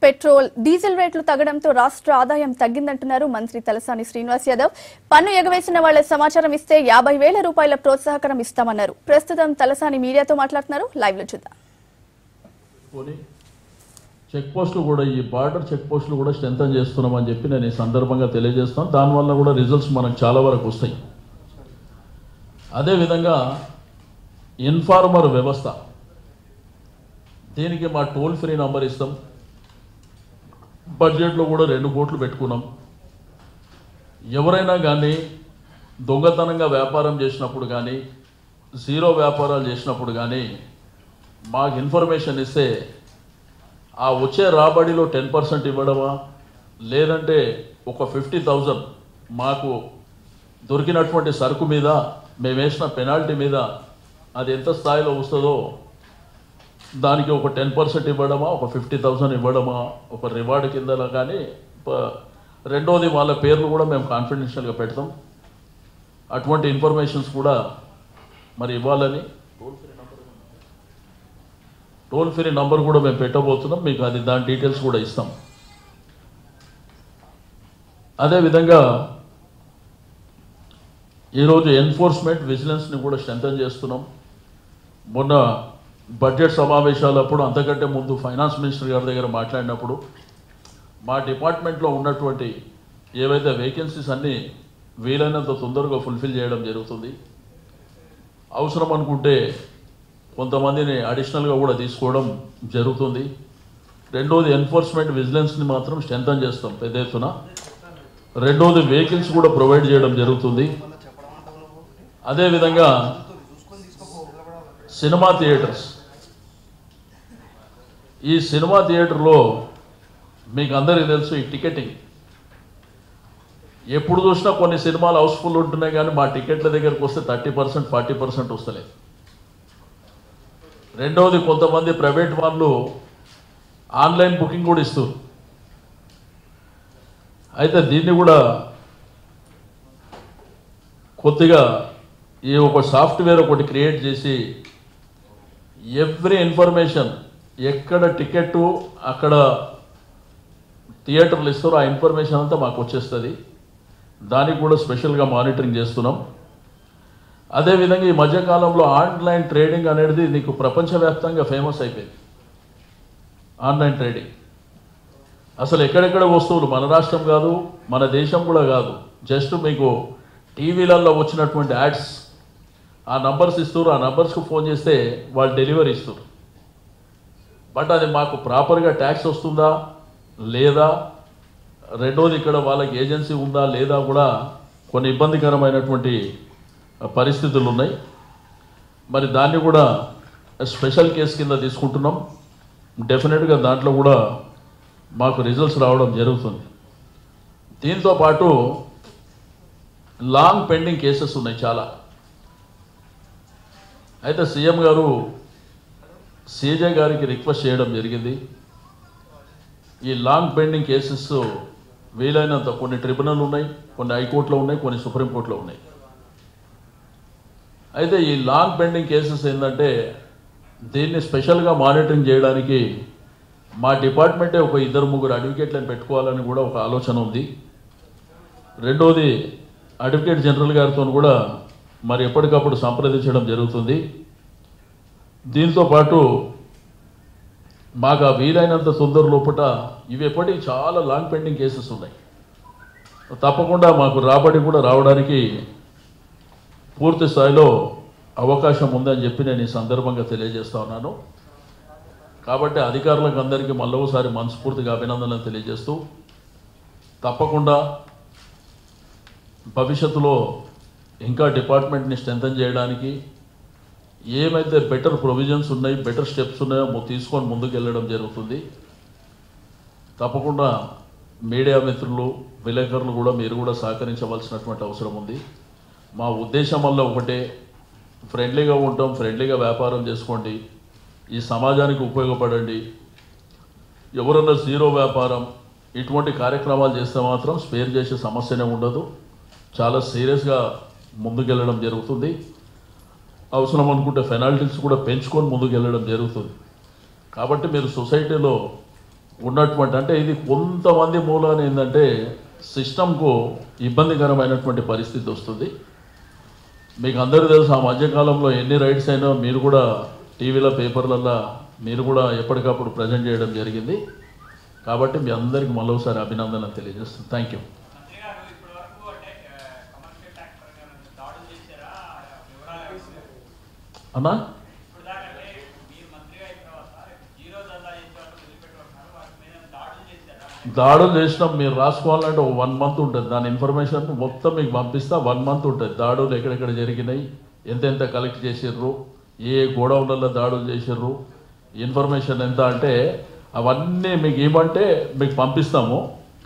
Petrol diesel రేట్లు తగ్గడంతో రాష్ట్ర ఆదాయం తగ్గిందంటున్నారు మంత్రి తలసాని శ్రీనివాస్ యాదవ్. పన్ను ఎగవేసిన వాళ్ల సమాచారం ఇస్తే 50,000 రూపాయల ప్రోత్సాహకరం ఇస్తామన్నారు. ప్రస్తుతం తలసాని మీడియాతో మాట్లాడుతున్నారు. లైవ్ లో చూద్దాం. చెక్ పోస్టులు కూడా ఈ బార్డర్ చెక్ పోస్టులు కూడా స్ట్రెంథన్ చేస్తున్నామని చెప్పి నేను ఈ సందర్భంగా తెలియజేస్తాను. దానివల్ల కూడా రిజల్ట్స్ మనకు చాలా వరకు వస్తాయి. అదేవిధంగా ఇన్ఫార్మర్ వ్యవస్థ, దీనికి మా టోల్ ఫ్రీ నంబర్ ఇస్తాం. బడ్జెట్లో కూడా 2 కోట్లు పెట్టుకున్నాం. ఎవరైనా కానీ దొంగతనంగా వ్యాపారం చేసినప్పుడు కానీ, జీరో వ్యాపారాలు చేసినప్పుడు కానీ మాకు ఇన్ఫర్మేషన్ ఇస్తే ఆ వచ్చే రాబడిలో 10% ఇవ్వడమా, లేదంటే ఒక 50,000 మాకు దొరికినటువంటి సరుకు మీద మేము వేసిన పెనాల్టీ మీద అది ఎంత స్థాయిలో వస్తుందో దానికి ఒక 10% ఇవ్వడమా, ఒక 50,000 ఇవ్వడమా ఒక రివార్డు కింద కానీ. రెండోది వాళ్ళ పేర్లు కూడా మేము కాన్ఫిడెన్షియల్గా పెడతాం. అటువంటి ఇన్ఫర్మేషన్స్ కూడా మరి ఇవ్వాలని టోల్ ఫ్రీ నంబర్ కూడా మేము పెట్టబోతున్నాం. మీకు అది దాని డీటెయిల్స్ కూడా ఇస్తాం. అదేవిధంగా ఈరోజు ఎన్ఫోర్స్మెంట్ విజిలెన్స్ని కూడా స్ట్రెంథన్ చేస్తున్నాం. మొన్న బడ్జెట్ సమావేశాలప్పుడు, అంతకంటే ముందు ఫైనాన్స్ మినిస్టర్ గారి దగ్గర మాట్లాడినప్పుడు మా డిపార్ట్మెంట్లో ఉన్నటువంటి ఏవైతే వేకెన్సీస్ అన్నీ వీలైనంత తొందరగా ఫుల్ఫిల్ చేయడం జరుగుతుంది. అవసరం అనుకుంటే కొంతమందిని అడిషనల్గా కూడా తీసుకోవడం జరుగుతుంది. రెండోది ఎన్ఫోర్స్మెంట్ విజిలెన్స్ని మాత్రం స్ట్రెంథన్ చేస్తాం పెద్ద ఎత్తున. రెండోది వెహికల్స్ కూడా ప్రొవైడ్ చేయడం జరుగుతుంది. అదేవిధంగా సినిమా థియేటర్స్, ఈ సినిమా థియేటర్లో మీకు అందరికీ తెలుసు ఈ టికెటింగ్ ఎప్పుడు చూసినా కొన్ని సినిమాలు హౌస్ఫుల్ ఉంటున్నాయి, కానీ మా టికెట్ల దగ్గరకు వస్తే 30% 40% వస్తలేదు. రెండవది కొంతమంది ప్రైవేట్ వాళ్ళు ఆన్లైన్ బుకింగ్ కూడా ఇస్తారు. అయితే దీన్ని కూడా కొద్దిగా ఈ ఒక సాఫ్ట్వేర్ ఒకటి క్రియేట్ చేసి ఎవ్రీ ఇన్ఫర్మేషన్ ఎక్కడ టికెట్ అక్కడ థియేటర్లు ఇస్తారో ఆ ఇన్ఫర్మేషన్ అంతా మాకు వచ్చేస్తుంది. దానికి కూడా స్పెషల్గా మానిటరింగ్ చేస్తున్నాం. అదేవిధంగా ఈ మధ్యకాలంలో ఆన్లైన్ ట్రేడింగ్ అనేది నీకు ప్రపంచవ్యాప్తంగా ఫేమస్ అయిపోయింది. ఆన్లైన్ ట్రేడింగ్ అసలు ఎక్కడెక్కడ వస్తువులు, మన రాష్ట్రం కాదు, మన దేశం కూడా కాదు, జస్ట్ మీకు టీవీలలో వచ్చినటువంటి యాడ్స్, ఆ నంబర్స్ ఇస్తారు. ఆ నంబర్స్కి ఫోన్ చేస్తే వాళ్ళు డెలివరీ ఇస్తారు. బట్ అది మాకు ప్రాపర్గా ట్యాక్స్ వస్తుందా లేదా, రెండోది ఇక్కడ వాళ్ళకి ఏజెన్సీ ఉందా లేదా కూడా కొన్ని ఇబ్బందికరమైనటువంటి పరిస్థితులు ఉన్నాయి. మరి దాన్ని కూడా స్పెషల్ కేసు కింద తీసుకుంటున్నాం. డెఫినెట్గా దాంట్లో కూడా మాకు రిజల్ట్స్ రావడం జరుగుతుంది. దీంతో పాటు లాంగ్ పెండింగ్ కేసెస్ ఉన్నాయి చాలా. అయితే సీఎం గారు సీజే గారికి రిక్వెస్ట్ చేయడం జరిగింది. ఈ లాంగ్ పెండింగ్ కేసెస్ వీలైనంత, కొన్ని ట్రిబ్యునల్ ఉన్నాయి, కొన్ని హైకోర్టులో ఉన్నాయి, కొన్ని సుప్రీంకోర్టులో ఉన్నాయి. అయితే ఈ లాంగ్ పెండింగ్ కేసెస్ ఏంటంటే దీన్ని స్పెషల్గా మానిటరింగ్ చేయడానికి మా డిపార్ట్మెంటే ఒక 2-3 అడ్వకేట్లను పెట్టుకోవాలని కూడా ఒక ఆలోచన ఉంది. రెండోది అడ్వకేట్ జనరల్ గారితో కూడా మరి ఎప్పటికప్పుడు సంప్రదించడం జరుగుతుంది. దీంతోపాటు మాకు ఆ వీలైనంత తొందర లోపల ఇవి ఎప్పటికీ చాలా లాంగ్ పెండింగ్ కేసెస్ ఉన్నాయి. తప్పకుండా మాకు రాబడి కూడా రావడానికి పూర్తి స్థాయిలో అవకాశం ఉందని చెప్పి నేను ఈ సందర్భంగా తెలియజేస్తా ఉన్నాను. కాబట్టి అధికారులకు అందరికీ మళ్ళొకసారి మనస్ఫూర్తిగా అభినందనలు తెలియజేస్తూ, తప్పకుండా భవిష్యత్తులో ఇంకా డిపార్ట్మెంట్ని స్ట్రెంథన్ చేయడానికి ఏమైతే బెటర్ ప్రొవిజన్స్ ఉన్నాయి, బెటర్ స్టెప్స్ ఉన్నాయో తీసుకొని ముందుకు వెళ్ళడం జరుగుతుంది. తప్పకుండా మీడియా మిత్రులు, విలేకరులు కూడా మీరు కూడా సహకరించవలసినటువంటి అవసరం ఉంది. మా ఉద్దేశం వల్ల ఒకటే, ఫ్రెండ్లీగా ఉంటాం, ఫ్రెండ్లీగా వ్యాపారం చేసుకోండి, ఈ సమాజానికి ఉపయోగపడండి. ఎవరన్నా జీరో వ్యాపారం ఇటువంటి కార్యక్రమాలు చేస్తే మాత్రం స్పేర్ చేసే సమస్యనే ఉండదు. చాలా సీరియస్గా ముందుకెళ్ళడం జరుగుతుంది. అవసరం అనుకుంటే పెనాల్టీస్ కూడా పెంచుకొని ముందుకెళ్ళడం జరుగుతుంది. కాబట్టి మీరు సొసైటీలో ఉన్నటువంటి అంటే ఇది కొంతమంది మూలాన ఏంటంటే సిస్టమ్కు ఇబ్బందికరమైనటువంటి పరిస్థితి వస్తుంది. మీకు అందరికీ తెలుసు ఆ మధ్యకాలంలో ఎన్ని రైట్స్ అయినా మీరు కూడా టీవీలో పేపర్లలో మీరు కూడా ఎప్పటికప్పుడు ప్రజెంట్ చేయడం జరిగింది. కాబట్టి మీ అందరికీ మరోసారి అభినందనలు తెలియజేస్తాను. Thank you. అన్నా దాడులు చేసినాం. మీరు రాసుకోవాలంటే ఒక 1 month ఉంటుంది. దాని ఇన్ఫర్మేషన్ మొత్తం మీకు పంపిస్తా. 1 month ఉంటుంది. దాడులు ఎక్కడెక్కడ జరిగినాయి, ఎంతెంత కలెక్ట్ చేసిర్రు, ఏ గోడౌన్లలో దాడులు చేసిర్రు, ఇన్ఫర్మేషన్ ఎంత అంటే అవన్నీ మీకు ఇవ్వమంటే మీకు పంపిస్తాము.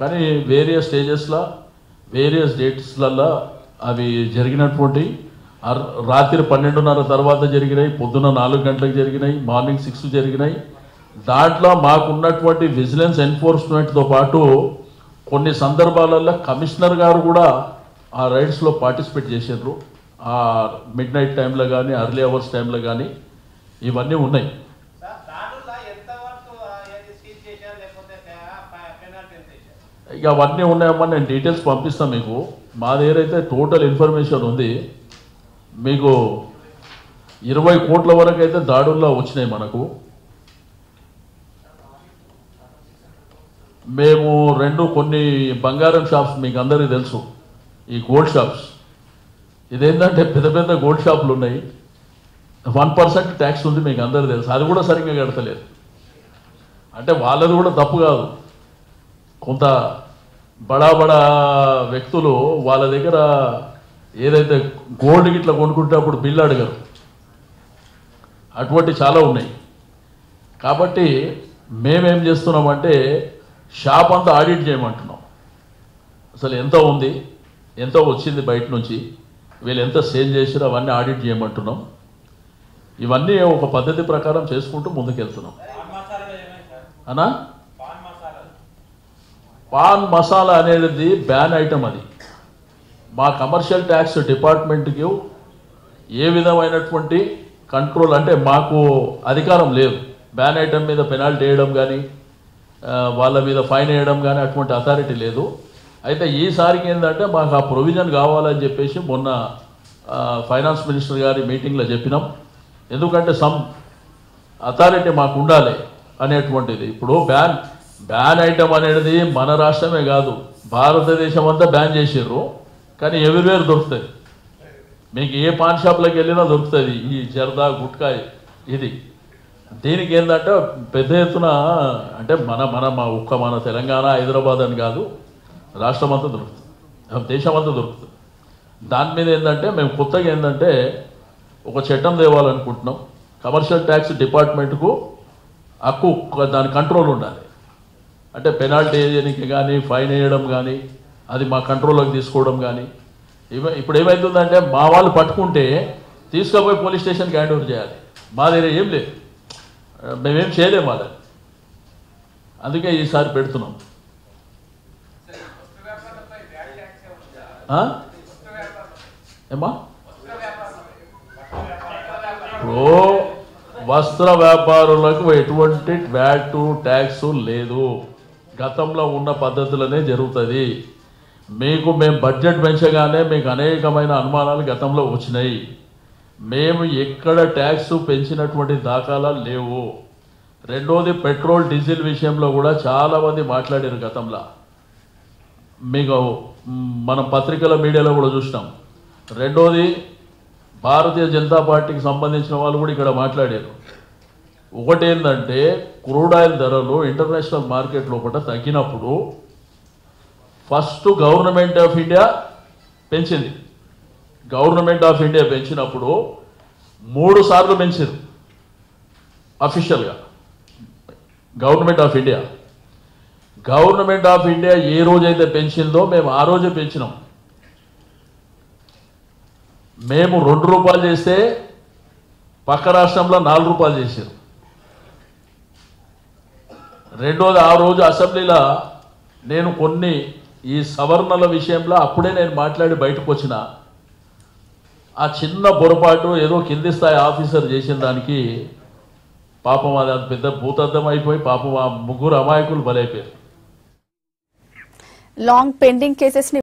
కానీ వేరియస్ స్టేజెస్లో వేరియస్ డేట్స్లలో అవి జరిగినటువంటి రాత్రి 12:30 తర్వాత జరిగినాయి, పొద్దున 4 గంటలకు జరిగినాయి, మార్నింగ్ 6 జరిగినాయి. దాంట్లో మాకున్నటువంటి విజిలెన్స్ ఎన్ఫోర్స్మెంట్తో పాటు కొన్ని సందర్భాలలో కమిషనర్ గారు కూడా ఆ రైడ్స్లో పార్టిసిపేట్ చేసారు. ఆ మిడ్ నైట్ టైంలో కానీ అర్లీ అవర్స్ టైంలో కానీ ఇవన్నీ ఉన్నాయి. ఇక అవన్నీ ఉన్నాయమ్మా, నేను డీటెయిల్స్ పంపిస్తాను మీకు. మా దగ్గర అయితే టోటల్ ఇన్ఫర్మేషన్ ఉంది. మీకు 20 కోట్ల వరకు అయితే దాడుల్లో వచ్చినాయి మనకు. మేము కొన్ని బంగారం షాప్స్ మీకు అందరికీ తెలుసు, ఈ గోల్డ్ షాప్స్. ఇదేంటంటే పెద్ద పెద్ద గోల్డ్ షాపులు ఉన్నాయి. 1% ట్యాక్స్ ఉంది, మీకు అందరికీ తెలుసు. అది కూడా సరిగ్గా కడతలేదు. అంటే వాళ్ళది కూడా తప్పు కాదు. కొంత బడా వ్యక్తులు వాళ్ళ దగ్గర ఏదైతే గోల్డ్ గిట్లా కొనుక్కుంటే అప్పుడు బిల్లు అడగరు. అటువంటి చాలా ఉన్నాయి. కాబట్టి మేమేం చేస్తున్నామంటే షాప్ అంతా ఆడిట్ చేయమంటున్నాం. అసలు ఎంత ఉంది, ఎంత వచ్చింది బయట నుంచి, వీళ్ళు ఎంత సేల్ చేసారో అవన్నీ ఆడిట్ చేయమంటున్నాం. ఇవన్నీ ఒక పద్ధతి ప్రకారం చేసుకుంటూ ముందుకెళ్తున్నాం. అనా పాన్ మసాలా అనేది బ్యాన్ ఐటమ్. అది మా కమర్షియల్ ట్యాక్స్ డిపార్ట్మెంట్కి ఏ విధమైనటువంటి కంట్రోల్ అంటే మాకు అధికారం లేదు. బ్యాన్ ఐటమ్ మీద పెనాల్టీ వేయడం కానీ వాళ్ళ మీద ఫైన్ వేయడం కానీ అటువంటి అథారిటీ లేదు. అయితే ఈసారికి ఏంటంటే మాకు ఆ ప్రొవిజన్ కావాలని చెప్పేసి మొన్న ఫైనాన్స్ మినిస్టర్ గారి మీటింగ్లో చెప్పినాం. ఎందుకంటే సమ్ అథారిటీ మాకు ఉండాలి అనేటువంటిది. ఇప్పుడు బ్యాన్ ఐటమ్ అనేది మన రాష్ట్రమే కాదు, భారతదేశం అంతా బ్యాన్ చేసిర్రు. కానీ ఎవ్రీవేర్ దొరుకుతుంది. మీకు ఏ పాన్ షాప్లోకి వెళ్ళినా దొరుకుతుంది ఈ జర్దా గుట్కా. ఇది దీనికి ఏంటంటే పెద్ద ఎత్తున అంటే మన తెలంగాణ హైదరాబాద్ అని కాదు, రాష్ట్రం అంతా దొరుకుతుంది, దేశం అంతా దొరుకుతుంది. దాని మీద ఏంటంటే మేము కొత్తగా ఏంటంటే ఒక చట్టం తేవాలనుకుంటున్నాం. కమర్షియల్ ట్యాక్స్ డిపార్ట్మెంట్కు హక్కు, దాని కంట్రోల్ ఉండాలి. అంటే పెనాల్టీ వేయడానికి కానీ ఫైన్ వేయడం కానీ అది మా కంట్రోల్లోకి తీసుకోవడం కానీ. ఇప్పుడు ఏమవుతుందంటే మా వాళ్ళు పట్టుకుంటే తీసుకుపోయి పోలీస్ స్టేషన్కి హ్యాండ్ ఓవర్ చేయాలి. మా దగ్గర ఏం లేదు, మేమేం చేయలేము వాళ్ళని. అందుకే ఈసారి పెడుతున్నాం. ఏమా ఇప్పుడు వస్త్ర వ్యాపారులకు ఎటువంటి వ్యాట్ ట్యాక్స్ లేదు. గతంలో ఉన్న పద్ధతులనే జరుగుతుంది. మేము బడ్జెట్ పెంచగానే మీకు అనేకమైన అనుమానాలు గతంలో వచ్చినాయి. మేము ఎక్కడ ట్యాక్స్ పెంచినటువంటి దాఖలాలు లేవు. రెండోది పెట్రోల్ డీజిల్ విషయంలో కూడా చాలామంది మాట్లాడారు గతంలో. మీకు మనం పత్రికల మీడియాలో కూడా చూసినాం. రెండోది భారతీయ జనతా పార్టీకి సంబంధించిన వాళ్ళు కూడా ఇక్కడ మాట్లాడారు. ఒకటి ఏంటంటే క్రూడ్ ఆయిల్ ధరలు ఇంటర్నేషనల్ మార్కెట్ లోపల తగ్గినప్పుడు ఫస్ట్ గవర్నమెంట్ ఆఫ్ ఇండియా పెంచింది. గవర్నమెంట్ ఆఫ్ ఇండియా పెంచినప్పుడు 3 సార్లు పెంచారు అఫీషియల్గా. గవర్నమెంట్ ఆఫ్ ఇండియా ఏ రోజైతే పెంచిందో మేము ఆ రోజే పెంచినాం. మేము 2 రూపాయలు చేస్తే పక్క రాష్ట్రంలో 4 రూపాయలు చేశారు. రెండోది ఆ రోజు అసెంబ్లీలో నేను కొన్ని ఈ సవరణల విషయంలో అప్పుడే నేను మాట్లాడి బయటకు వచ్చిన ఆ చిన్న పొరపాటు ఏదో కింది స్థాయి ఆఫీసర్ చేసిన దానికి పాపం అది అంత పెద్ద భూతద్దం అయిపోయి పాపం ఆ ముగ్గురు అమాయకులు బలైపోయారు. లాంగ్ పెండింగ్ కేసెస్ ని